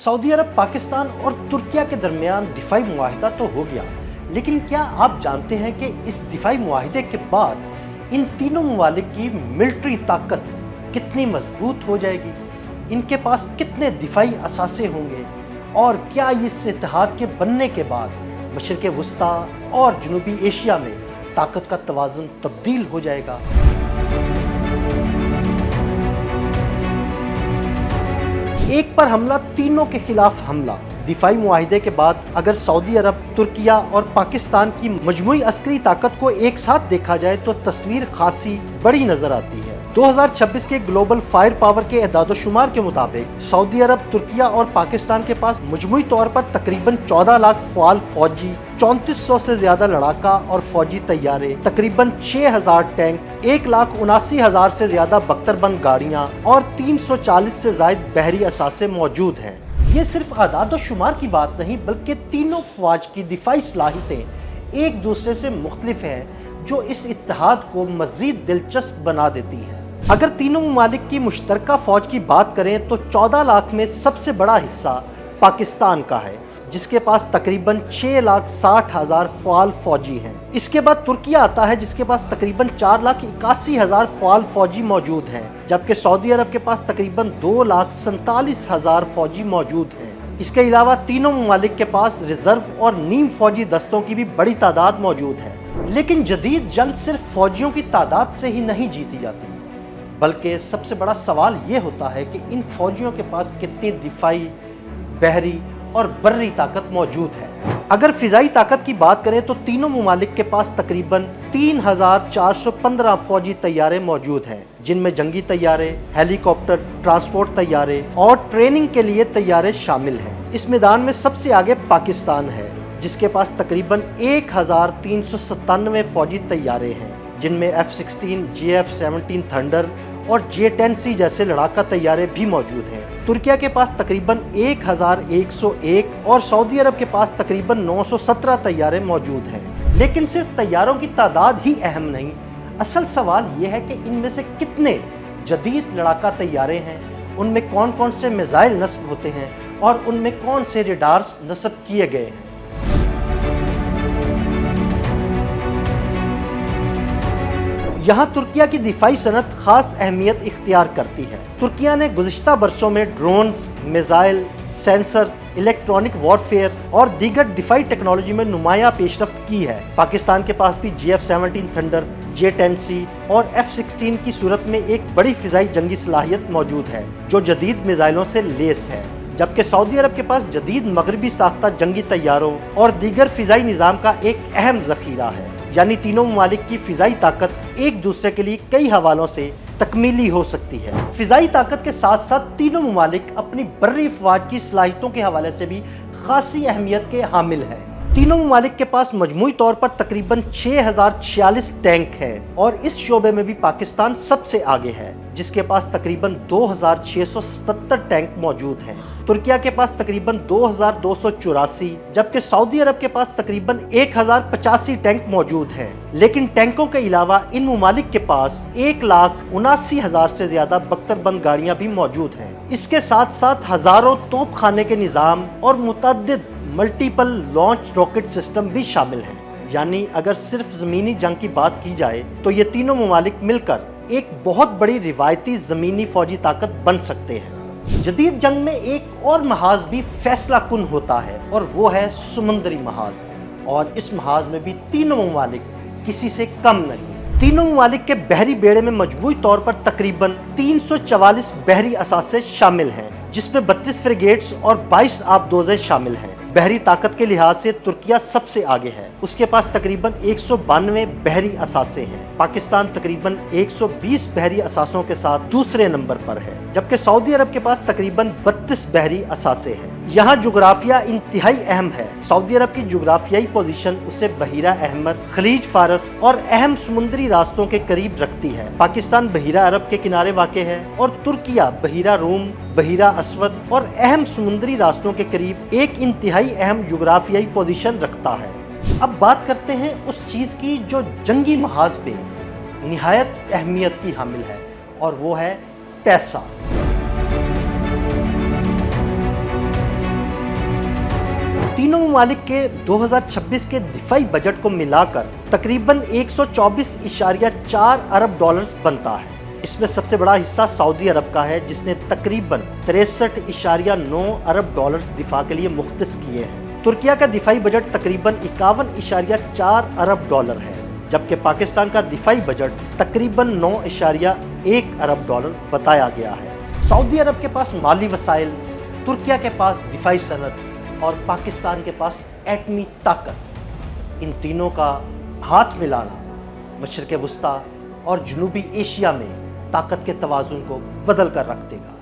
Saudi अरब, पाकिस्तान और तुर्किया के दरमियान दिफाई मुआहिदा तो हो गया, लेकिन क्या आप जानते हैं कि इस दिफाई मुआहिदे के बाद इन तीनों ममालिक की मिलिट्री ताकत कितनी मजबूत हो जाएगी, इनके पास कितने दिफाई असासे होंगे और क्या इस इत्तेहाद के बनने के बाद मशरिक़ वस्ता और जनूबी एशिया में ताकत का तवाज़ुन तब्दील हो जाएगा। एक पर हमला, तीनों के खिलाफ हमला। दिफाई मुआहिदे के बाद अगर सऊदी अरब, तुर्किया और पाकिस्तान की मजमूई अस्करी ताकत को एक साथ देखा जाए तो तस्वीर खासी बड़ी नजर आती है। 2026 के ग्लोबल फायर पावर के एदाद-ओ-शुमार के मुताबिक सऊदी अरब, तुर्किया और पाकिस्तान के पास मजमूई तौर पर तकरीबन 14 लाख फ़आल फौजी, 3400 से ज्यादा लड़ाका और फौजी तैयारे, तकरीबन 6000 टैंक, 1,79,000 से ज्यादा बख्तरबंद गाड़ियाँ और 340 से ज्यादा बहरी असासे मौजूद हैं। ये सिर्फ आदाद-ओ-शुमार की बात नहीं, बल्कि तीनों फ़ौज की दिफाई सलाहियतें एक दूसरे से मुख्तलिफ हैं, जो इस इत्तेहाद को मज़ीद दिलचस्प बना देती हैं। अगर तीनों ममालिक की मुश्तरका फ़ौज की बात करें तो 14 लाख में सबसे बड़ा हिस्सा पाकिस्तान का है, जिसके पास तकरीबन 6,60,000 फ़आल फ़ौजी हैं। इसके बाद तुर्किया आता है, जिसके पास तकरीबन 4,81,000 फ़आल फ़ौजी मौजूद हैं, जबकि सऊदी अरब के पास तकरीबन 2,47,000 फ़ौजी मौजूद हैं। इसके अलावा तीनों ममालिक के पास रिजर्व और नीम फ़ौजी दस्तों की भी बड़ी तादाद मौजूद है। लेकिन जदीद जंग सिर्फ फ़ौजियों की तादाद से ही नहीं जीती जाती, बल्कि सबसे बड़ा सवाल ये होता है कि इन फ़ौजियों के पास कितनी दिफाई, बहरी और बर्री ताकत मौजूद है। अगर फ़िज़ाई ताकत की बात करें तो तीनों ममालिक के पास तकरीबन 3,415 फ़ौजी तैयारे मौजूद हैं, जिनमें जंगी तैयारे, हेलीकॉप्टर, ट्रांसपोर्ट तैयारे और ट्रेनिंग के लिए तैयारे शामिल हैं। इस मैदान में सबसे आगे पाकिस्तान है, जिसके पास तकरीबन 1,397 फ़ौजी तैयारे हैं, जिनमें F-16, JF-17 थंडर और J-10C जैसे लड़ाका तैयारे भी मौजूद हैं। तुर्किया के पास तकरीबन 1,101 और सऊदी अरब के पास तकरीबन 917 तैयारे मौजूद हैं। लेकिन सिर्फ तैयारों की तादाद ही अहम नहीं, असल सवाल ये है कि इनमें से कितने जदीद लड़ाका तैयारे हैं, उनमें कौन कौन से मिसाइल नस्ब होते हैं और उनमें कौन से रेडार्स नस्ब किए गए हैं। यहाँ तुर्किया की दिफाई सनत खास अहमियत इख्तियार करती है। तुर्किया ने गुज़िश्ता बरसों में drones, missile, sensors, electronic warfare और दीगर दिफाई टेक्नोलॉजी में नुमाया पेशरफ्त की है। पाकिस्तान के पास भी JF-17 थंडर, J-10C और F-16 की सूरत में एक बड़ी फ़िज़ाई जंगी सलाहियत मौजूद है, जो जदीद मिसाइलों से लेस है, जबकि सऊदी अरब के पास जदीद मगरबी साख्ता जंगी तैयारों और दीगर फ़िज़ाई निज़ाम का एक अहम ज़ख़ीरा है। यानी तीनों ममालिक की फ़िज़ाई ताकत एक दूसरे के लिए कई हवालों से तकमीली हो सकती है। फ़िज़ाई ताकत के साथ साथ तीनों ममालिक अपनी बर्री फ़ौज की सलाहियतों के हवाले से भी खासी अहमियत के हामिल हैं। तीनों ममालिक के पास मजमूई तौर पर तकरीबन 6,046 टैंक हैं और इस शोबे में भी पाकिस्तान सबसे आगे है, जिसके पास तकरीबन 2,677 टैंक मौजूद हैं। तुर्किया के पास तकरीबन 2,284, जबकि सऊदी अरब के पास तकरीबन 1,085 टैंक मौजूद हैं। लेकिन टैंकों के अलावा इन ममालिक के पास 1,79,000 से ज्यादा बख्तरबंद गाड़ियां भी मौजूद हैं। इसके साथ साथ हजारों तोप खाने के निज़ाम और मुतअद्दिद मल्टीपल लॉन्च रॉकेट सिस्टम भी शामिल हैं। यानी अगर सिर्फ ज़मीनी जंग की बात की जाए तो ये तीनों ममालिक मिलकर एक बहुत बड़ी रिवायती ज़मीनी फ़ौजी ताकत बन सकते हैं। जदीद जंग में एक और महाज भी फैसला कुन होता है और वो है समुद्री महाज, और इस महाज में भी तीनों ममालिक किसी से कम नहीं। तीनों ममालिक के बहरी बेड़े में मजमूई तौर पर तकरीबन 344 बहरी असासे शामिल हैं, जिसमें 32 फ्रिगेट्स और 22 आबदोज़ें शामिल हैं। बहरी ताकत के लिहाज से तुर्किया सबसे आगे है, उसके पास तकरीबन 192 बहरी असासे हैं। पाकिस्तान तकरीबन 120 बहरी असासों के साथ दूसरे नंबर पर है, जबकि सऊदी अरब के पास तकरीबन 32 बहरी असासे हैं। यहाँ जुग्राफिया इंतहाई अहम है। सऊदी अरब की जुग्राफियाई पोजीशन उसे बहीरा अहमर, खलीज फारस और अहम समुद्री रास्तों के करीब रखती है। पाकिस्तान बहीरा अरब के किनारे वाक़ है और तुर्किया बहीरा रूम, बहीरा असवद और अहम समुद्री रास्तों के करीब एक इंतहाई अहम जुग्राफियाई पोजीशन रखता है। अब बात करते हैं उस चीज़ की जो जंगी महाज पे निहायत अहमियत की हामिल है, और वो है पैसा। तीनों ममालिक के 2026 के दिफाई बजट को मिलाकर तकरीबन 124.4 अरब डॉलर्स बनता है। इसमें सबसे बड़ा हिस्सा सऊदी अरब का है, जिसने तकरीबन 63.9 अरब डॉलर्स दिफा के लिए मुख्तस किए हैं। तुर्किया का दिफाई बजट तकरीबन 51.4 अरब डॉलर है, जबकि पाकिस्तान का दिफाई बजट तकरीबन 9.1 अरब डॉलर बताया गया है। सऊदी अरब के पास माली वसाइल, तुर्किया के पास दिफाई सनत और पाकिस्तान के पास एटमी ताकत, इन तीनों का हाथ मिलाना मशरिक़ वस्ता और जनूबी एशिया में ताकत के तवाज़ुन को बदल कर रख देगा।